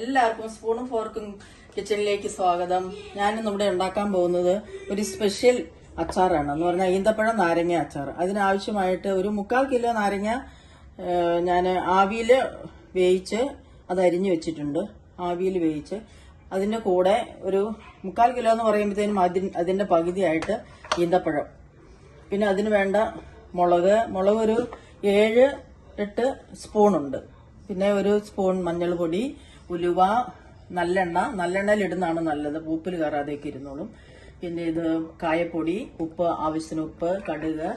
എല്ലാവർക്കും സ്പൂണും ഫോർക്കും കിച്ചണിലേക്ക് സ്വാഗതം. ഞാനിന്ന് ഇവിടെ ഉണ്ടാക്കാൻ പോകുന്നത് ഒരു സ്പെഷ്യൽ അച്ചാറാണ്. എന്ന് പറഞ്ഞാൽ ഈന്തപ്പഴം നാരങ്ങ അച്ചാർ. അതിനാവശ്യമായിട്ട് ഒരു 3/4 കിലോ നാരങ്ങ ഞാൻ ആവിയിൽ വേവിച്ച് അത് അരിഞ്ഞു വെച്ചിട്ടുണ്ട്. ആവിയിൽ വേവിച്ച് അതിന്റെ കൂടെ ഒരു 3/4 കിലോ എന്ന് പറയുമ്പോഴത്തേനും അതിന്റെ പകുതിയായിട്ട് ഈന്തപ്പഴം, പിന്നെ അതിന് വേണ്ട മുളക് ഒരു 7-8 സ്പൂണുണ്ട്. പിന്നെ ഒരു സ്പൂൺ മഞ്ഞൾ പൊടി, ഉലുവ, നല്ലെണ്ണയിൽ ഇടുന്നതാണ് നല്ലത്, പൂപ്പിൽ കയറാതെയൊക്കെ ഇരുന്നോളും. പിന്നെ ഇത് കായപ്പൊടി, ഉപ്പ്, ആവശ്യത്തിന് ഉപ്പ്, കടുക്,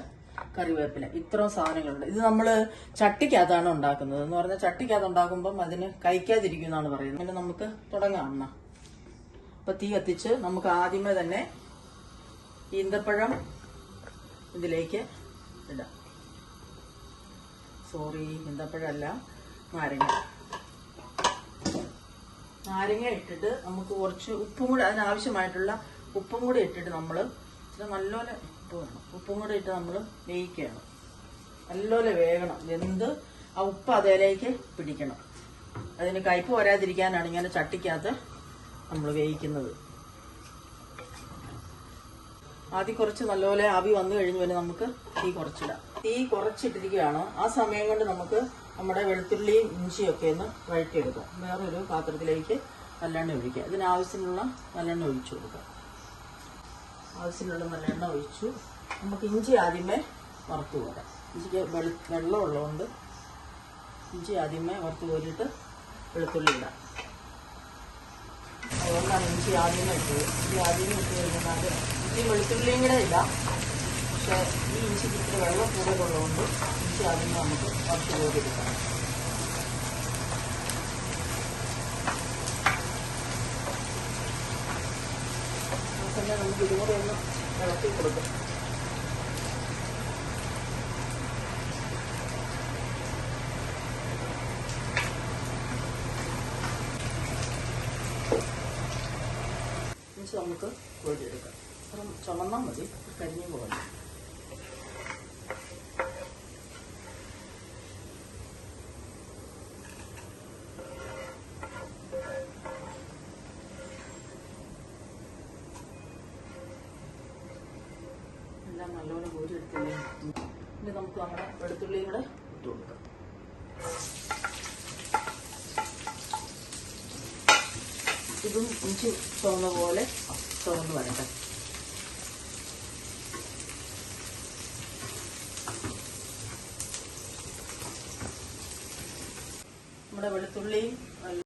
കറിവേപ്പില, ഇത്രയും സാധനങ്ങളുണ്ട്. ഇത് നമ്മള് ചട്ടിക്കകത്താണ് ഉണ്ടാക്കുന്നത്. എന്ന് പറഞ്ഞാൽ ചട്ടിക്കകത്ത് ഉണ്ടാക്കുമ്പം അതിന് കഴിക്കാതിരിക്കും എന്നാണ് പറയുന്നത്. പിന്നെ നമുക്ക് തുടങ്ങാം എന്നാ. അപ്പൊ തീ കത്തിച്ച് നമുക്ക് ആദ്യമേ തന്നെ ഈന്തപ്പഴം ഇതിലേക്ക് ഇടാം. ഈന്തപ്പഴമല്ല, നാരങ്ങ ഇട്ടിട്ട് നമുക്ക് കുറച്ച് ഉപ്പും കൂടെ, അതിനാവശ്യമായിട്ടുള്ള ഉപ്പും കൂടെ ഇട്ടിട്ട് നമ്മൾ നല്ലപോലെ ഉപ്പ് വേണം. ഉപ്പും കൂടെ ഇട്ട് നമ്മൾ വേവിക്കുകയാണ്. നല്ലപോലെ വേകണം, വെന്ത് ആ ഉപ്പ് അതിലേക്ക് പിടിക്കണം. അതിന് കയ്പ് വരാതിരിക്കാനാണ് ഇങ്ങനെ ചട്ടിക്കകത്ത് നമ്മൾ വേവിക്കുന്നത്. ആദ്യം കുറച്ച് നല്ലപോലെ ആവി വന്നു കഴിഞ്ഞ് പിന്നെ നമുക്ക് തീ കുറച്ചിടാം. തീ കുറച്ചിട്ടിരിക്കുകയാണ്. ആ സമയം കൊണ്ട് നമുക്ക് നമ്മുടെ വെളുത്തുള്ളിയും ഇഞ്ചിയൊക്കെ ഒന്ന് വഴറ്റിയെടുക്കാം. വേറൊരു പാത്രത്തിലേക്ക് നല്ലെണ്ണ ഒഴിക്കുക. ഇതിനാവശ്യമുള്ള നല്ലെണ്ണ ഒഴിച്ചു കൊടുക്കാം. ആവശ്യമുള്ള നല്ലെണ്ണ ഒഴിച്ചു. നമുക്ക് ഇഞ്ചി ആദ്യമേ വറുത്ത് പോരാം. ഇഞ്ചിക്ക് വെള്ളമുള്ളതുകൊണ്ട് ഇഞ്ചി ആദ്യമേ വറുത്ത് കോരിയിട്ട് വെളുത്തുള്ളി ഇടാം. അതുകൊണ്ടാണ് ഇഞ്ചി ആദ്യമേ ഇട്ടത്. ഇഞ്ചി ആദ്യമേ ഇട്ട് കഴിഞ്ഞാൽ ഇഞ്ചി വെളുത്തുള്ളിയും കൂടെ ഇടാം. പക്ഷെ ഈ ഇഞ്ചിക്ക് ഇത്തിരി വെള്ളം കൂടുതലുള്ളതുകൊണ്ട് ഇഞ്ചി ആദ്യമേ നമുക്ക് വറുത്ത് കോരിയെടുക്കാം. തന്നെ നമുക്ക് ഇതും കൂടെ ഒന്ന് ഇളക്കി കൊടുക്കാം. നമുക്ക് കോരിയെടുക്കാം. അത്ര ചുമന്നാൽ മതി, കരിഞ്ഞു പോകണം. എല്ലാം നല്ലപോലെ കോരിയെടുത്തില്ലേ. ഇനി നമുക്ക് നമ്മുടെ വെളുത്തുള്ളിയും കൂടെ ഇട്ട് കൊടുക്കാം. ഇതും ഇഞ്ചി ചുവന്ന പോലെ ചുവന്ന് വരട്ടെ. നമ്മുടെ വെളുത്തുള്ളിയും